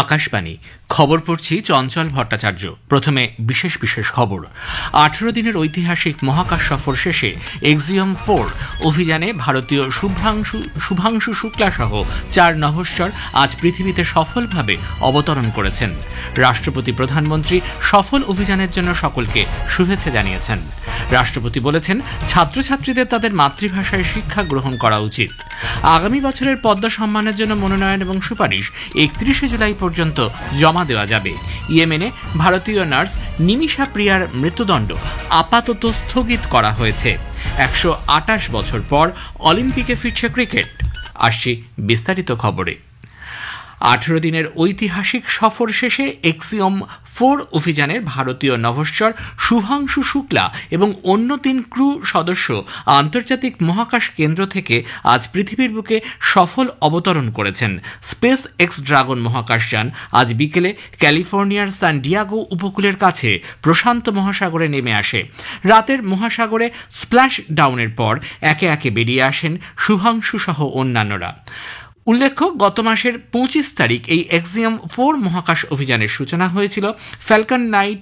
আকাশবাণী খবর পড়ছি চঞ্চল ভট্টাচার্য। প্রথমে বিশেষ বিশেষ খবর। 18 দিনের ঐতিহাসিক মহাকাশ সফর শেষে এক্সিওম 4 অভিযানে ভারতীয় শুভাংশু শুক্লা সহ 4 নভশ্চর আজ পৃথিবীতে সফলভাবে অবতরণ করেছেন। রাষ্ট্রপতি প্রধানমন্ত্রী সফল অভিযানের জন্য সকলকে শুভেচ্ছা জানিয়েছেন। রাষ্ট্রপতি বলেছেন, ছাত্রছাত্রীদের তাদের মাতৃভাষায় শিক্ষা গ্রহণ করা উচিত। আগামী বছরের পদ্মা সম্মানের জন্য মনোনয়ন এবং সুপারিশ 31 জুলাই পর্যন্ত জমা দেওয়া যাবে। ইয়েমেনে ভারতীয় নার্স নিমিষা প্রিয়ার মৃত্যুদণ্ড আপাতত স্থগিত করা হয়েছে। 128 বছর পর অলিম্পিকে ফিরছে ক্রিকেট। আসছি বিস্তারিত খবরে। 18 দিনের ঐতিহাসিক সফর শেষে এক্সিওম 4 অভিযানের ভারতীয় নভশ্চর শুভাংশু শুক্লা এবং অন্য 3 ক্রু সদস্য আন্তর্জাতিক মহাকাশ কেন্দ্র থেকে আজ পৃথিবীর বুকে সফল অবতরণ করেছেন। স্পেস এক্স ড্রাগন মহাকাশযান আজ বিকেলে ক্যালিফোর্নিয়ার সান ডিয়েগো উপকূলের কাছে প্রশান্ত মহাসাগরে নেমে আসে। রাতের মহাসাগরে স্প্ল্যাশ ডাউনের পর একে একে বেরিয়ে আসেন শুভাংশু সহ অন্যান্যরা। উল্লেখ্য, গত মাসের 25 তারিখ এই এক্সিওম 4 মহাকাশ অভিযানের সূচনা হয়েছিল। ফ্যালকন 9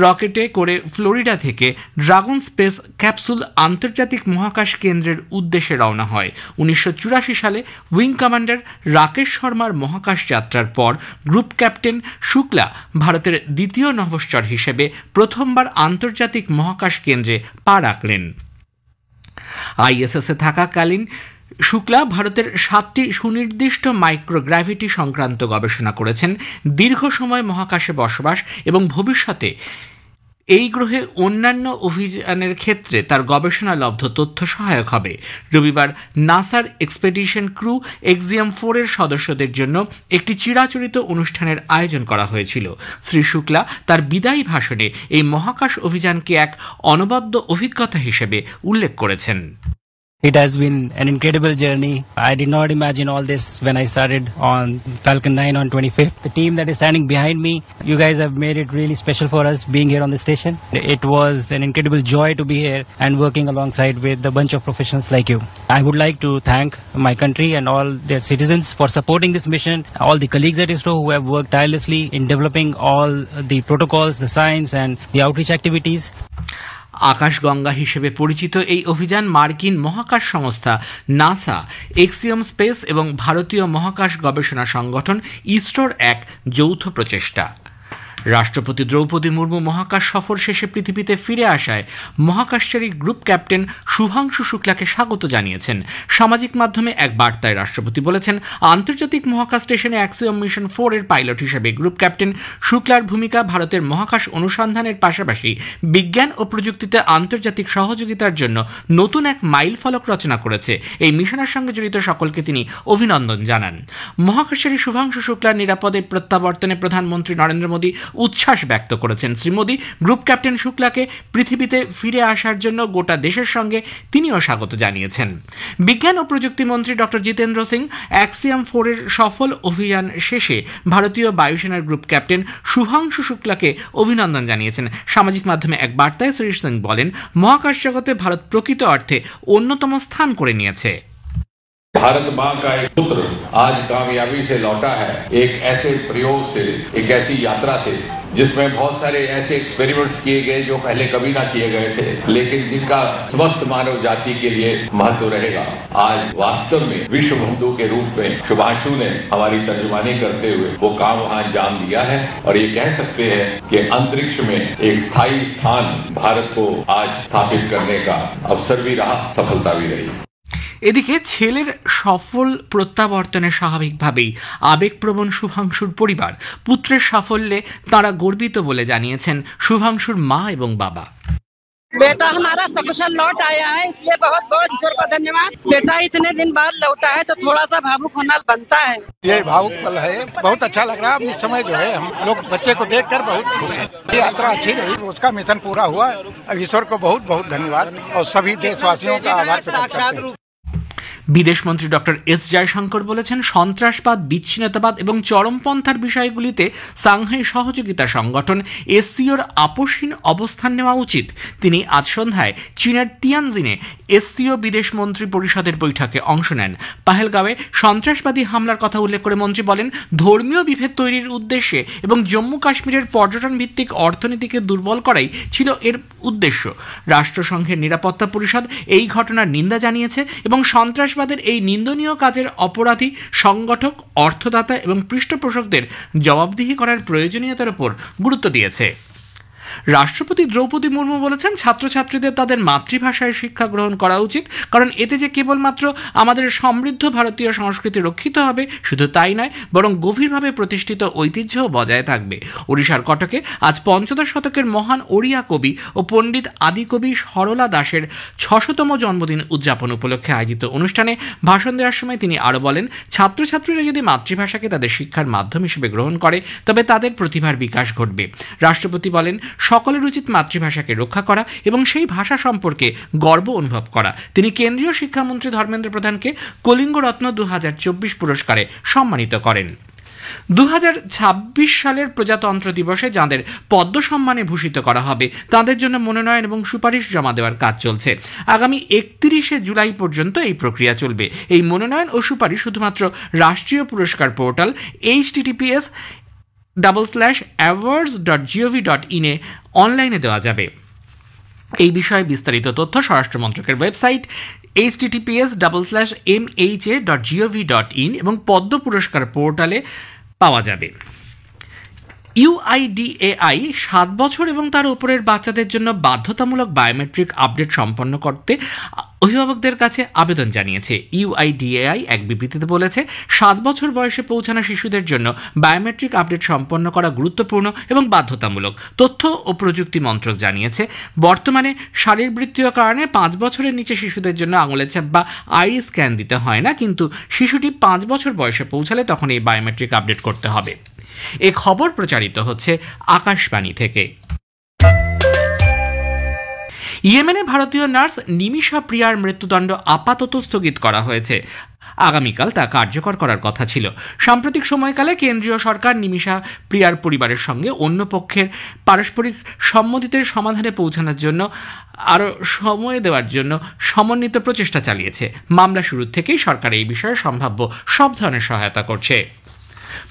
রকেটে করে ফ্লোরিডা থেকে ড্রাগন স্পেস ক্যাপসুল আন্তর্জাতিক মহাকাশ কেন্দ্রের উদ্দেশ্যে রওনা হয়। 1984 সালে উইং কমান্ডার রাকেশ শর্মার মহাকাশ যাত্রার পর গ্রুপ ক্যাপ্টেন শুক্লা ভারতের দ্বিতীয় নভশ্চর হিসেবে প্রথমবার আন্তর্জাতিক মহাকাশ কেন্দ্রে পা রাখলেন। আইএসএসে থাকাকালীন শুক্লা ভারতের 7টি সুনির্দিষ্ট মাইক্রোগ্র্যাভিটি সংক্রান্ত গবেষণা করেছেন। দীর্ঘ সময় মহাকাশে বসবাস এবং ভবিষ্যতে এই গ্রহে অন্যান্য অভিযানের ক্ষেত্রে তার গবেষণালব্ধ তথ্য সহায়ক হবে। রবিবার নাসার এক্সপেডিশন ক্রু এক্সিওম 4 এর সদস্যদের জন্য একটি চিরাচরিত অনুষ্ঠানের আয়োজন করা হয়েছিল। শ্রী শুক্লা তার বিদায়ী ভাষণে এই মহাকাশ অভিযানকে এক অনবদ্য অভিজ্ঞতা হিসেবে উল্লেখ করেছেন। It has been an incredible journey. I did not imagine all this when I started on Falcon 9 on 25th. The team that is standing behind me, you guys have made it really special for us being here on the station. It was an incredible joy to be here and working alongside with a bunch of professionals like you. I would like to thank my country and all their citizens for supporting this mission, all the colleagues at ISRO who have worked tirelessly in developing all the protocols, the science and the outreach activities. আকাশগঙ্গা হিসেবে পরিচিত এই অভিযান মার্কিন মহাকাশ সংস্থা NASA, এক্সিওম space এবং ভারতীয় মহাকাশ গবেষণা সংগঠন ইসরোর এক যৌথ প্রচেষ্টা। রাষ্ট্রপতি দ্রৌপদী মুর্মু মহাকাশ সফর শেষে পৃথিবীতে ফিরে আসায় মহাকাশচারী গ্রুপ ক্যাপ্টেন শুভাংশু শুক্লাকে স্বাগত জানিয়েছেন। সামাজিক মাধ্যমে এক বার্তায় রাষ্ট্রপতি বলেছেন, আন্তর্জাতিক মহাকাশ স্টেশনে এক্সিওম মিশন 4 এর পাইলট হিসেবে গ্রুপ ক্যাপ্টেন শুক্লার ভূমিকা ভারতের মহাকাশ অনুসন্ধানের পাশাপাশি বিজ্ঞান ও প্রযুক্তিতে আন্তর্জাতিক সহযোগিতার জন্য নতুন এক মাইল ফলক রচনা করেছে। এই মিশনের সঙ্গে জড়িত সকলকে তিনি অভিনন্দন জানান। মহাকাশচারী শুভাংশু শুক্লার নিরাপদে প্রত্যাবর্তনে প্রধানমন্ত্রী নরেন্দ্র মোদী উচ্ছ্বাস ব্যক্ত করেছেন। শ্রী মোদী গ্রুপ ক্যাপ্টেন শুক্লাকে পৃথিবীতে ফিরে আসার জন্য গোটা দেশের সঙ্গে তিনিও স্বাগত জানিয়েছেন। বিজ্ঞান ও প্রযুক্তি মন্ত্রী ডক্টর জিতেন্দ্র সিং এক্সিওম 4 এর সফল অভিযান শেষে ভারতীয় বায়ুসেনার গ্রুপ ক্যাপ্টেন শুভাংশু শুক্লাকে অভিনন্দন জানিয়েছেন। সামাজিক মাধ্যমে এক বার্তায় শ্রী সিং বলেন, মহাকাশ জগতে ভারত প্রকৃত অর্থে অন্যতম স্থান করে নিয়েছে। भारत माँ का एक पुत्र आज कामयाबी से लौटा है, एक ऐसे प्रयोग से, एक ऐसी यात्रा से जिसमें बहुत सारे ऐसे एक्सपेरिमेंट्स किए गए जो पहले कभी ना किए गए थे, लेकिन जिनका समस्त मानव जाति के लिए महत्व रहेगा। आज वास्तव में विश्व बंधु के रूप में शुभांशु ने हमारी तर्जुमानी करते हुए वो काम वहाँ अंजाम दिया है और ये कह सकते हैं कि अंतरिक्ष में एक स्थायी स्थान भारत को आज स्थापित करने का अवसर भी रहा, सफलता भी रही। এদিকে ছেলের সফল প্রত্যাবর্তনে স্বাভাবিকভাবেই আবেগপ্রবণ শুভাংশুর পরিবার। পুত্রের সাফল্যে তারা গর্বিত বলে জানিয়েছেন শুভাংশুর মা এবং বাবা। बेटा हमारा सकुशल लौट आया है, इसलिए बहुत बहुत ईश्वर का धन्यवाद। बेटा इतने दिन बाद लौटा है तो थोड़ा सा भावुक होना बनता है। ये भावुक पल है, बहुत अच्छा लग रहा है। इस समय जो है हम लोग बच्चे को देखकर बहुत खुश हैं। ये यात्रा अच्छी रही, उसका मिशन पूरा हुआ। अब ईश्वर को बहुत बहुत धन्यवाद और सभी देशवासियों का आभार प्रकट करते हैं। বিদেশমন্ত্রী ডক্টর এস জয়শঙ্কর বলেছেন, সন্ত্রাসবাদ, বিচ্ছিন্নতাবাদ এবং চরমপন্থার বিষয়গুলিতে সাংহাই সহযোগিতা সংগঠন এসসিওর আপোষহীন অবস্থান নেওয়া উচিত। তিনি আজ সন্ধ্যায় চীনের তিয়ানজিনে এসসিও বিদেশমন্ত্রী পরিষদের বৈঠকে অংশ নেন। পাহেলগাঁওয়ে সন্ত্রাসবাদী হামলার কথা উল্লেখ করে মন্ত্রী বলেন, ধর্মীয় বিভেদ তৈরির উদ্দেশ্যে এবং জম্মু কাশ্মীরের পর্যটন ভিত্তিক অর্থনীতিকে দুর্বল করাই ছিল এর উদ্দেশ্য। রাষ্ট্রসংঘের নিরাপত্তা পরিষদ এই ঘটনার নিন্দা জানিয়েছে এবং সন্ত্রাসবাদের এই নিন্দনীয় কাজের অপরাধী সংগঠক, অর্থদাতা এবং পৃষ্ঠপোষকদের জবাবদিহি করার প্রয়োজনীয়তার উপর গুরুত্ব দিয়েছে। রাষ্ট্রপতি দ্রৌপদী মুর্মু বলেছেন, ছাত্রছাত্রীদের তাদের মাতৃভাষায় শিক্ষা গ্রহণ করা উচিত, কারণ এতে যে কেবলমাত্র আমাদের সমৃদ্ধ ভারতীয় সংস্কৃতি রক্ষিত হবে শুধু তাই নয়, বরং গভীরভাবে প্রতিষ্ঠিত ঐতিহ্যও বজায় থাকবে। ওড়িশার কটকে আজ পঞ্চদশ শতকের মহান ওড়িয়া কবি ও পণ্ডিত আদিকবি সরলা দাসের ৬০০তম জন্মদিন উদযাপন উপলক্ষে আয়োজিত অনুষ্ঠানে ভাষণ দেওয়ার সময় তিনি আরও বলেন, ছাত্রছাত্রীরা যদি মাতৃভাষাকে তাদের শিক্ষার মাধ্যম হিসেবে গ্রহণ করে তবে তাদের প্রতিভার বিকাশ ঘটবে। রাষ্ট্রপতি বলেন, সকলের উচিত মাতৃভাষাকে রক্ষা করা এবং সেই ভাষা সম্পর্কে গর্ব অনুভব করা। তিনি কেন্দ্রীয় শিক্ষামন্ত্রী ধর্মেন্দ্র প্রধানকে কলিঙ্গ রত্ন 2024 পুরস্কারে সম্মানিত করেন। 2026 সালের প্রজাতন্ত্র দিবসে যাঁদের পদ্ম সম্মানে ভূষিত করা হবে তাঁদের জন্য মনোনয়ন এবং সুপারিশ জমা দেওয়ার কাজ চলছে। আগামী 31শে জুলাই পর্যন্ত এই প্রক্রিয়া চলবে। এই মনোনয়ন ও সুপারিশ শুধুমাত্র রাষ্ট্রীয় পুরস্কার পোর্টাল https://awards.gov.in এ অনলাইনে দেওয়া যাবে। এই বিষয়ে বিস্তারিত তথ্য স্বরাষ্ট্র মন্ত্রকের ওয়েবসাইট https://mha.gov.in এবং পদ্ম পুরস্কার পোর্টালে পাওয়া যাবে। UIDAI 7 বছর এবং তার উপরের বাচ্চাদের জন্য বাধ্যতামূলক বায়োমেট্রিক আপডেট সম্পন্ন করতে অভিভাবকদের কাছে আবেদন জানিয়েছে। UIDAI এক বিবৃতিতে বলেছে, 7 বছর বয়সে পৌঁছানো শিশুদের জন্য বায়োমেট্রিক আপডেট সম্পন্ন করা গুরুত্বপূর্ণ এবং বাধ্যতামূলক। তথ্য ও প্রযুক্তি মন্ত্রক জানিয়েছে, বর্তমানে শারীরবৃত্তীয় কারণে 5 বছরের নিচে শিশুদের জন্য আঙুলের ছাপ বা আইরিস স্ক্যান দিতে হয় না, কিন্তু শিশুটি 5 বছর বয়সে পৌঁছালে তখন এই বায়োমেট্রিক আপডেট করতে হবে। এ খবর প্রচারিত হচ্ছে আকাশবাণী থেকে। ইয়েমেনে ভারতীয় নার্স নিমিষা প্রিয়ার মৃত্যুদণ্ড আপাতত স্থগিত করা হয়েছে। আগামীকাল তা কার্যকর করার কথা ছিল। সাম্প্রতিক সময়কালে কেন্দ্রীয় সরকার নিমিষা প্রিয়ার পরিবারের সঙ্গে অন্য পক্ষের পারস্পরিক সম্মতিতে সমাধানে পৌঁছানোর জন্য আরও সময় দেওয়ার জন্য সমন্বিত প্রচেষ্টা চালিয়েছে। মামলা শুরু থেকেই সরকার এই বিষয়ে সম্ভাব্য সব ধরনের সহায়তা করছে।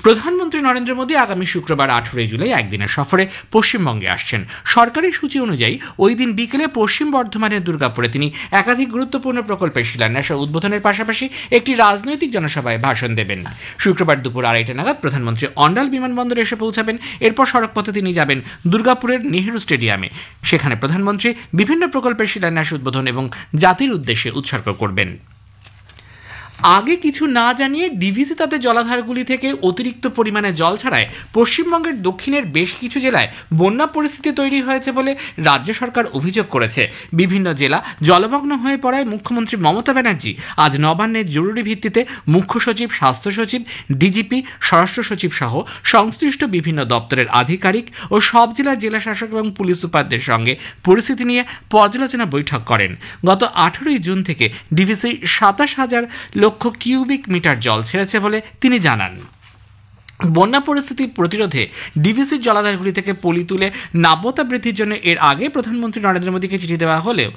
প্রধানমন্ত্রী নরেন্দ্র মোদী আগামী শুক্রবার 18 জুলাই একদিনের সফরে পশ্চিমবঙ্গে আসছেন। সরকারি সূচি অনুযায়ী ওই দিন বিকেলে পশ্চিম বর্ধমানের দুর্গাপুরে তিনি একাধিক গুরুত্বপূর্ণ প্রকল্পের শিলান্যাস ও উদ্বোধনের পাশাপাশি একটি রাজনৈতিক জনসভায় ভাষণ দেবেন। শুক্রবার দুপুর 2:30 নাগাদ প্রধানমন্ত্রী অন্ডাল বিমানবন্দরে এসে পৌঁছাবেন। এরপর সড়কপথে তিনি যাবেন দুর্গাপুরের নেহেরু স্টেডিয়ামে। সেখানে প্রধানমন্ত্রী বিভিন্ন প্রকল্পের শিলান্যাস, উদ্বোধন এবং জাতির উদ্দেশ্যে উৎসর্গ করবেন। আগে কিছু না জানিয়ে ডিভিসি তাদের জলাধারগুলি থেকে অতিরিক্ত পরিমাণে জল ছাড়ায় পশ্চিমবঙ্গের দক্ষিণের বেশ কিছু জেলায় বন্যা পরিস্থিতি তৈরি হয়েছে বলে রাজ্য সরকার অভিযোগ করেছে। বিভিন্ন জেলা জলমগ্ন হয়ে পড়ায় মুখ্যমন্ত্রী মমতা ব্যানার্জি আজ নবান্নের জরুরি ভিত্তিতে মুখ্য সচিব, স্বাস্থ্য সচিব, ডিজিপি, স্বরাষ্ট্র সচিব সহ সংশ্লিষ্ট বিভিন্ন দপ্তরের আধিকারিক ও সব জেলার জেলাশাসক এবং পুলিশ সুপারদের সঙ্গে পরিস্থিতি নিয়ে পর্যালোচনা বৈঠক করেন। গত 18 জুন থেকে ডিভিসি 27,000 লক্ষ কিউবিক মিটার জল ছেড়েছে বলে তিনি জানান। বন্যা পরিস্থিতি প্রতিরোধে ডিভিসির জলাধারগুলি থেকে পলি তুলে নাব্যতা বৃদ্ধির জন্য এর আগে প্রধানমন্ত্রী নরেন্দ্র মোদীকে চিঠি দেওয়া হলেও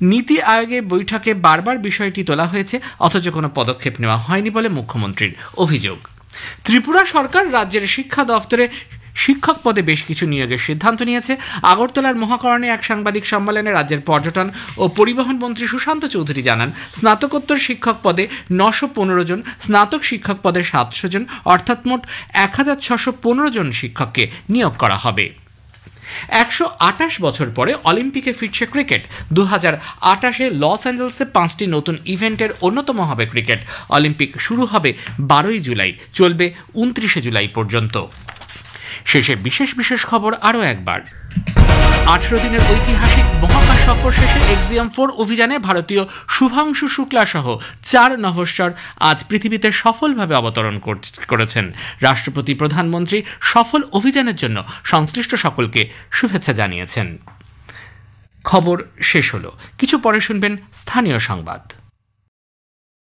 নীতি আয়োগের বৈঠকে বারবার বিষয়টি তোলা হয়েছে, অথচ কোনো পদক্ষেপ নেওয়া হয়নি বলে মুখ্যমন্ত্রীর অভিযোগ। ত্রিপুরা সরকার রাজ্যের শিক্ষা দফতরে শিক্ষক পদে বেশ কিছু নিয়োগের সিদ্ধান্ত নিয়েছে। আগরতলার মহাকরণে এক সাংবাদিক সম্মেলনে রাজ্যের পর্যটন ও পরিবহন মন্ত্রী সুশান্ত চৌধুরী জানান, স্নাতকোত্তর শিক্ষক পদে 915 জন, স্নাতক শিক্ষক পদে 700 জন, অর্থাৎ মোট 1615 জন শিক্ষককে নিয়োগ করা হবে। 128 বছর পরে অলিম্পিকে ফিরছে ক্রিকেট। 2028-এ লস অ্যাঞ্জেলসে 5টি নতুন ইভেন্টের অন্যতম হবে ক্রিকেট। অলিম্পিক শুরু হবে 12 জুলাই, চলবে 29 জুলাই পর্যন্ত। শেষে বিশেষ বিশেষ খবর আরও একবার। 18 দিনের ঐতিহাসিক মহাকাশ সফর শেষে এক্সিয়াম 4 অভিযানে ভারতীয় শুভাংশু শুক্লা সহ 4 নভশ্চর আজ পৃথিবীতে সফলভাবে অবতরণ করেছেন। রাষ্ট্রপতি, প্রধানমন্ত্রী সফল অভিযানের জন্য সংশ্লিষ্ট সকলকে শুভেচ্ছা জানিয়েছেন। খবর শেষ হলো। কিছু পরে শুনবেন স্থানীয় সংবাদ।